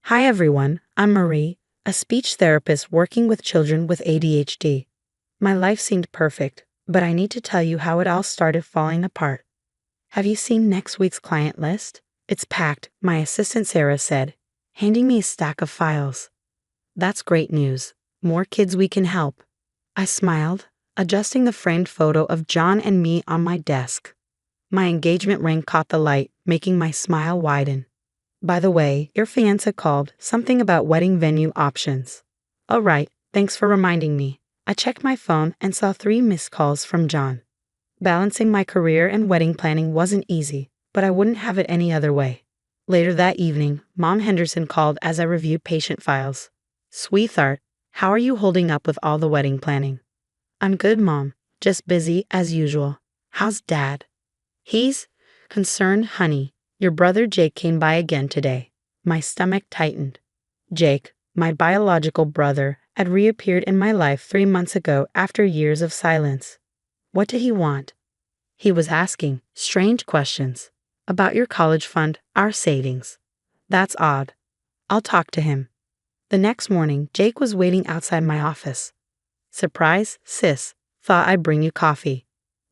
Hi everyone, I'm Marie, a speech therapist working with children with ADHD. My life seemed perfect, but I need to tell you how it all started falling apart. Have you seen next week's client list? It's packed, my assistant Sarah said, handing me a stack of files. That's great news. More kids we can help. I smiled, adjusting the framed photo of John and me on my desk. My engagement ring caught the light, making my smile widen. By the way, your fiancé called, something about wedding venue options. Oh right, thanks for reminding me. I checked my phone and saw 3 missed calls from John. Balancing my career and wedding planning wasn't easy, but I wouldn't have it any other way. Later that evening, Mom Henderson called as I reviewed patient files. Sweetheart, how are you holding up with all the wedding planning? I'm good, Mom. Just busy as usual. How's Dad? He's concerned, honey. Your brother Jake came by again today. My stomach tightened. Jake, my biological brother, had reappeared in my life 3 months ago after years of silence. What did he want? He was asking strange questions about your college fund, our savings. That's odd. I'll talk to him. The next morning, Jake was waiting outside my office. Surprise, sis. Thought I'd bring you coffee.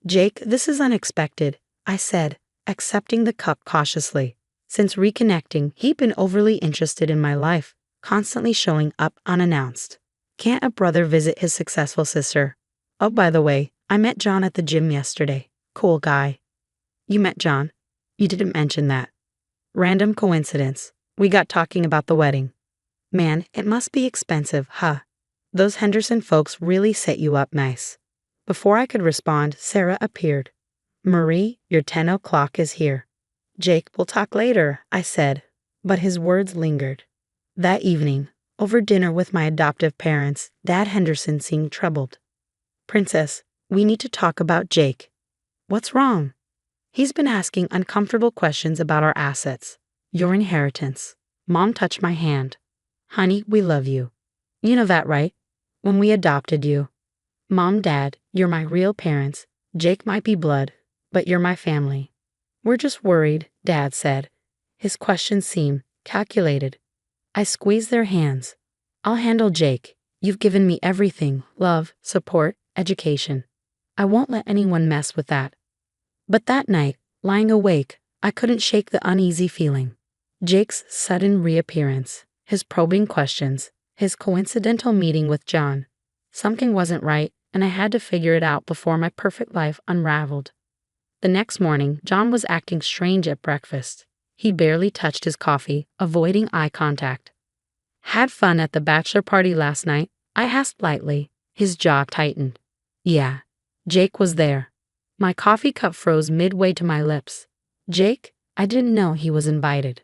Jake, this is unexpected, I said, accepting the cup cautiously. Since reconnecting, he'd been overly interested in my life, constantly showing up unannounced. Can't a brother visit his successful sister? Oh, by the way, I met John at the gym yesterday. Cool guy. You met John? You didn't mention that. Random coincidence. We got talking about the wedding. Man, it must be expensive, huh? Those Henderson folks really set you up nice. Before I could respond, Sarah appeared. Marie, your 10 o'clock is here. Jake, we'll talk later, I said, but his words lingered. That evening, over dinner with my adoptive parents, Dad Henderson seemed troubled. Princess, we need to talk about Jake. What's wrong? He's been asking uncomfortable questions about our assets. Your inheritance. Mom touched my hand. Honey, we love you. You know that, right? When we adopted you. Mom, Dad, you're my real parents. Jake might be blood, but you're my family. We're just worried, Dad said. His questions seemed calculated. I squeezed their hands. I'll handle Jake. You've given me everything, love, support, education. I won't let anyone mess with that. But that night, lying awake, I couldn't shake the uneasy feeling. Jake's sudden reappearance, his probing questions, his coincidental meeting with John. Something wasn't right, and I had to figure it out before my perfect life unraveled. The next morning, John was acting strange at breakfast. He barely touched his coffee, avoiding eye contact. Had fun at the bachelor party last night? I asked lightly. His jaw tightened. Yeah, Jake was there. My coffee cup froze midway to my lips. Jake? I didn't know he was invited.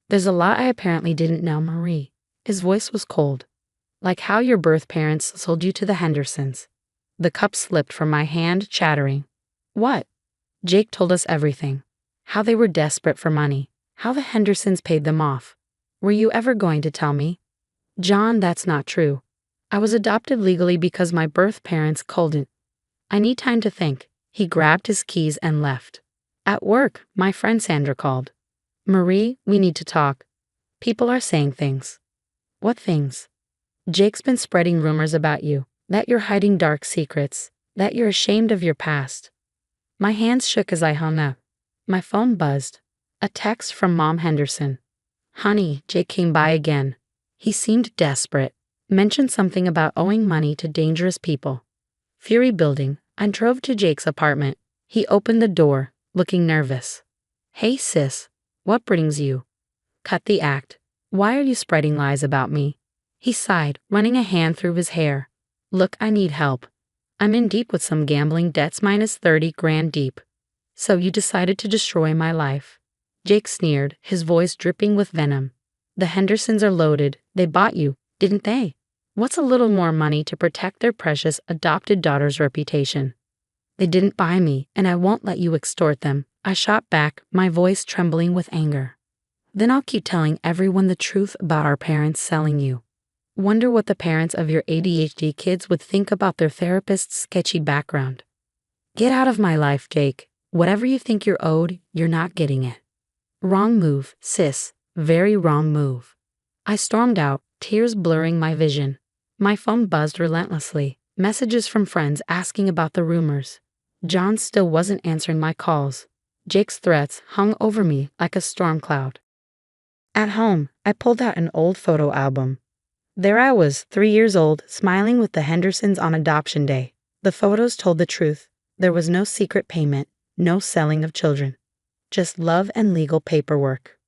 There's a lot I apparently didn't know, Marie. His voice was cold. Like how your birth parents sold you to the Hendersons. The cup slipped from my hand, chattering. What? Jake told us everything. How they were desperate for money. How the Hendersons paid them off. Were you ever going to tell me? John, that's not true. I was adopted legally because my birth parents couldn't. I need time to think. He grabbed his keys and left. At work, my friend Sandra called. Marie, we need to talk. People are saying things. What things? Jake's been spreading rumors about you, that you're hiding dark secrets, that you're ashamed of your past. My hands shook as I hung up. My phone buzzed. A text from Mom Henderson. Honey, Jake came by again. He seemed desperate. Mentioned something about owing money to dangerous people. Fury building. I drove to Jake's apartment. He opened the door, looking nervous. Hey sis, what brings you? Cut the act. Why are you spreading lies about me? He sighed, running a hand through his hair. Look, I need help. I'm in deep with some gambling debts minus 30 grand deep. So you decided to destroy my life. Jake sneered, his voice dripping with venom. The Hendersons are loaded. They bought you, didn't they? What's a little more money to protect their precious adopted daughter's reputation? They didn't buy me, and I won't let you extort them. I shot back, my voice trembling with anger. Then I'll keep telling everyone the truth about our parents selling you. Wonder what the parents of your ADHD kids would think about their therapist's sketchy background. Get out of my life, Jake. Whatever you think you're owed, you're not getting it. Wrong move, sis. Very wrong move. I stormed out, tears blurring my vision. My phone buzzed relentlessly, messages from friends asking about the rumors. John still wasn't answering my calls. Jake's threats hung over me like a storm cloud. At home, I pulled out an old photo album. There I was, 3 years old, smiling with the Hendersons on adoption day. The photos told the truth. There was no secret payment, no selling of children. Just love and legal paperwork.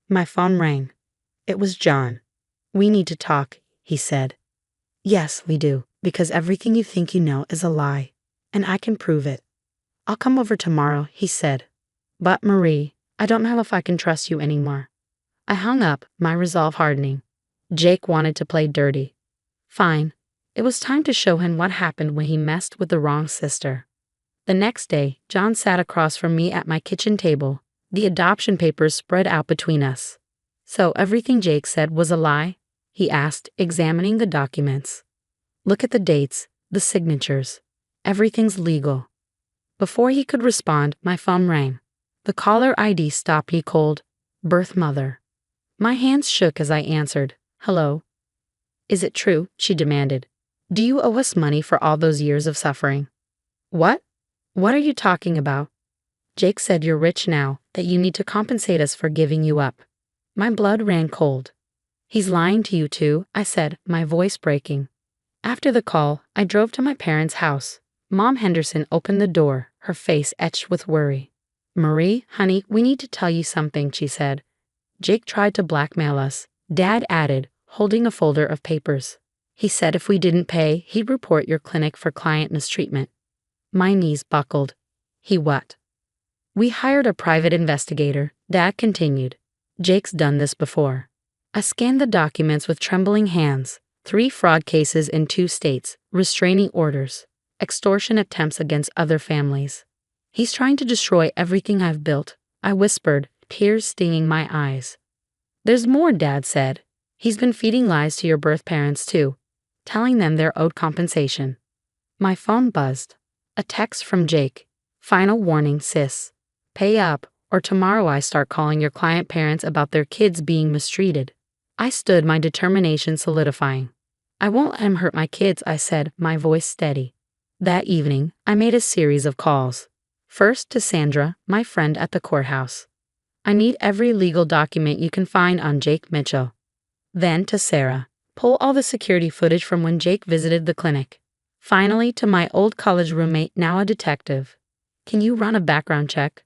My phone rang. It was John. "We need to talk," he said. "Yes, we do, because everything you think you know is a lie, and I can prove it." "I'll come over tomorrow," he said. "But Marie, I don't know if I can trust you anymore." I hung up, my resolve hardening. Jake wanted to play dirty. Fine. It was time to show him what happened when he messed with the wrong sister. The next day, John sat across from me at my kitchen table, the adoption papers spread out between us. "So everything Jake said was a lie?" he asked, examining the documents. "Look at the dates, the signatures. Everything's legal." Before he could respond, my phone rang. The caller ID stopped me cold. Birth mother. My hands shook as I answered. "Hello." "Is it true?" she demanded. "Do you owe us money for all those years of suffering?" "What? What are you talking about?" "Jake said you're rich now, that you need to compensate us for giving you up." My blood ran cold. "He's lying to you too," I said, my voice breaking. After the call, I drove to my parents' house. Mom Henderson opened the door, her face etched with worry. "Marie, honey, we need to tell you something," she said. "Jake tried to blackmail us," Dad added, holding a folder of papers. "He said if we didn't pay, he'd report your clinic for client mistreatment." My knees buckled. "He what?" "We hired a private investigator," Dad continued. "Jake's done this before." I scanned the documents with trembling hands. 3 fraud cases in 2 states, restraining orders, extortion attempts against other families. "He's trying to destroy everything I've built," I whispered, tears stinging my eyes. "There's more," Dad said. "He's been feeding lies to your birth parents too, telling them they're owed compensation." My phone buzzed. A text from Jake. "Final warning, sis. Pay up, or tomorrow I start calling your client parents about their kids being mistreated." I stood, my determination solidifying. "I won't let him hurt my kids," I said, my voice steady. That evening, I made a series of calls. First to Sandra, my friend at the courthouse. "I need every legal document you can find on Jake Mitchell." Then to Sarah. "Pull all the security footage from when Jake visited the clinic." Finally to my old college roommate, now a detective. "Can you run a background check?"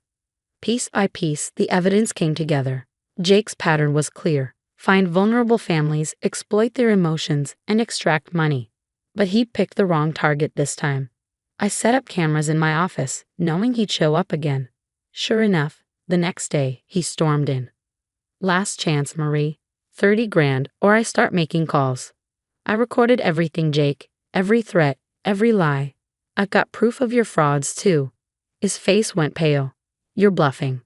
Piece by piece, the evidence came together. Jake's pattern was clear. Find vulnerable families, exploit their emotions, and extract money. But he picked the wrong target this time. I set up cameras in my office, knowing he'd show up again. Sure enough, the next day, he stormed in. "Last chance, Marie. 30 grand, or I start making calls." I recorded everything, Jake. Every threat, every lie. "I've got proof of your frauds, too." His face went pale. "You're bluffing."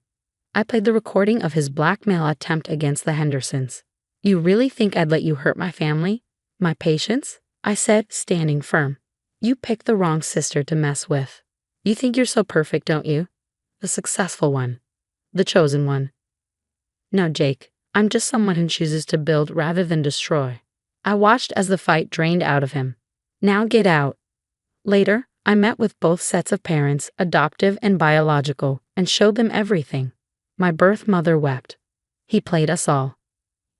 I played the recording of his blackmail attempt against the Hendersons. "You really think I'd let you hurt my family? My patients?" I said, standing firm. "You picked the wrong sister to mess with. You think you're so perfect, don't you? The successful one. The chosen one." "No, Jake. I'm just someone who chooses to build rather than destroy." I watched as the fight drained out of him. "Now get out." Later, I met with both sets of parents, adoptive and biological, and showed them everything. My birth mother wept. "He played us all.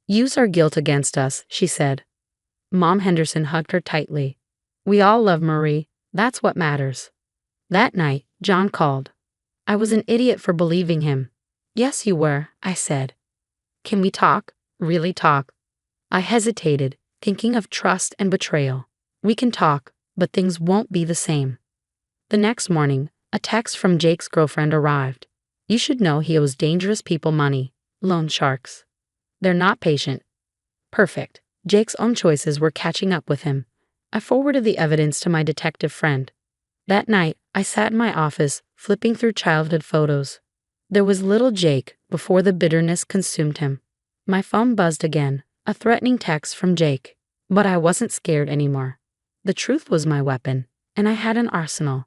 Use our guilt against us," she said. Mom Henderson hugged her tightly. "We all love Marie. That's what matters." That night, John called. I was an idiot for believing him. "Yes, you were," I said. "Can we talk? Really talk?" I hesitated, thinking of trust and betrayal. "We can talk, but things won't be the same." The next morning, a text from Jake's girlfriend arrived. "You should know he owes dangerous people money. Loan sharks. They're not patient." Perfect. Jake's own choices were catching up with him. I forwarded the evidence to my detective friend. That night, I sat in my office, flipping through childhood photos. There was little Jake before the bitterness consumed him. My phone buzzed again, a threatening text from Jake. But I wasn't scared anymore. The truth was my weapon, and I had an arsenal.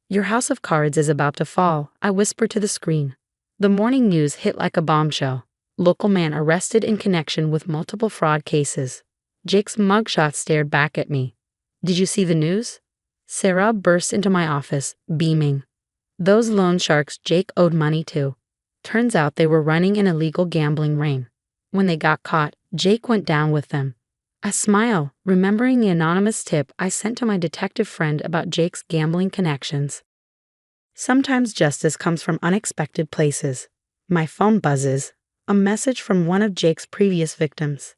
"Your house of cards is about to fall," I whispered to the screen. The morning news hit like a bombshell. Local man arrested in connection with multiple fraud cases. Jake's mugshot stared back at me. Did you see the news? Sarah burst into my office, beaming. Those loan sharks Jake owed money to. Turns out they were running an illegal gambling ring. When they got caught, Jake went down with them. I smile, remembering the anonymous tip I sent to my detective friend about Jake's gambling connections. Sometimes justice comes from unexpected places. My phone buzzes, a message from one of Jake's previous victims.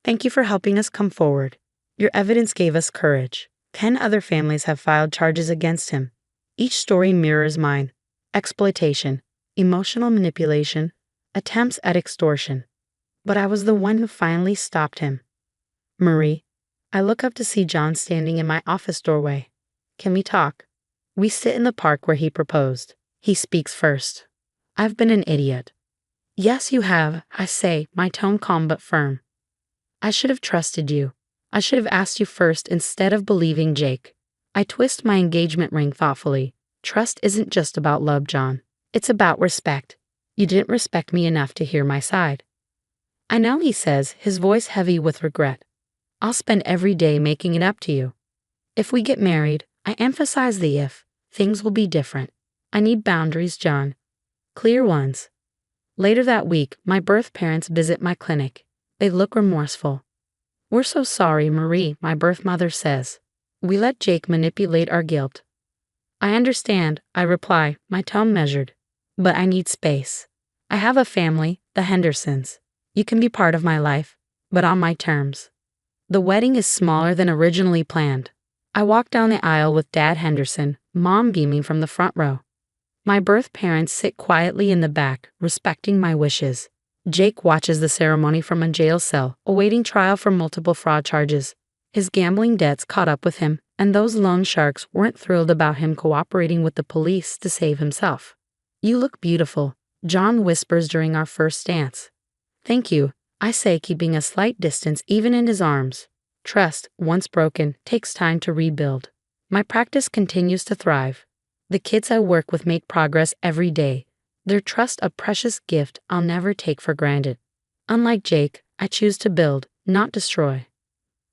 Thank you for helping us come forward. Your evidence gave us courage. 10 other families have filed charges against him. Each story mirrors mine. Exploitation, emotional manipulation, attempts at extortion. But I was the one who finally stopped him. Marie, I look up to see John standing in my office doorway. Can we talk? We sit in the park where he proposed. He speaks first. I've been an idiot. Yes, you have, I say, my tone calm but firm. I should have trusted you. I should have asked you first instead of believing Jake. I twist my engagement ring thoughtfully. Trust isn't just about love, John. It's about respect. You didn't respect me enough to hear my side. I know, he says, his voice heavy with regret. I'll spend every day making it up to you. If we get married, I emphasize the if, things will be different. I need boundaries, John. Clear ones. Later that week, my birth parents visit my clinic. They look remorseful. We're so sorry, Marie, my birth mother says. We let Jake manipulate our guilt. I understand, I reply, my tone measured. But I need space. I have a family, the Hendersons. You can be part of my life, but on my terms. The wedding is smaller than originally planned. I walk down the aisle with Dad Henderson, Mom beaming from the front row. My birth parents sit quietly in the back, respecting my wishes. Jake watches the ceremony from a jail cell, awaiting trial for multiple fraud charges. His gambling debts caught up with him, and those loan sharks weren't thrilled about him cooperating with the police to save himself. You look beautiful, John whispers during our first dance. Thank you, I say, keeping a slight distance even in his arms. Trust, once broken, takes time to rebuild. My practice continues to thrive. The kids I work with make progress every day. Their trust a precious gift I'll never take for granted. Unlike Jake, I choose to build, not destroy.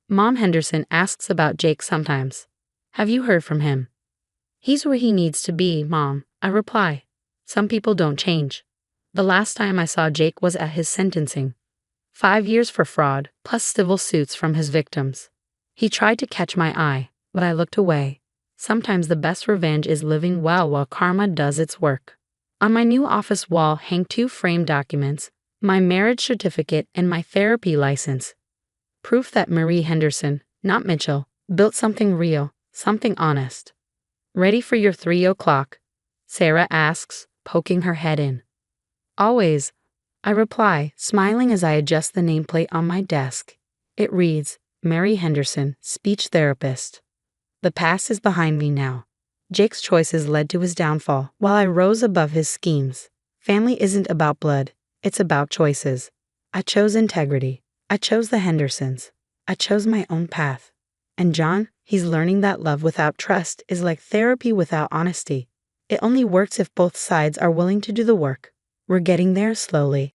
Mom Henderson asks about Jake sometimes. Have you heard from him? He's where he needs to be, Mom, I reply. Some people don't change. The last time I saw Jake was at his sentencing. 5 years for fraud, plus civil suits from his victims. He tried to catch my eye, but I looked away. Sometimes the best revenge is living well while karma does its work. On my new office wall hang 2 framed documents, my marriage certificate and my therapy license. Proof that Marie Henderson, not Mitchell, built something real, something honest. Ready for your 3 o'clock? Sarah asks, poking her head in. Always, I reply, smiling as I adjust the nameplate on my desk. It reads, Mary Henderson, speech therapist. The past is behind me now. Jake's choices led to his downfall, while I rose above his schemes. Family isn't about blood, it's about choices. I chose integrity. I chose the Hendersons. I chose my own path. And John, he's learning that love without trust is like therapy without honesty. It only works if both sides are willing to do the work. We're getting there slowly.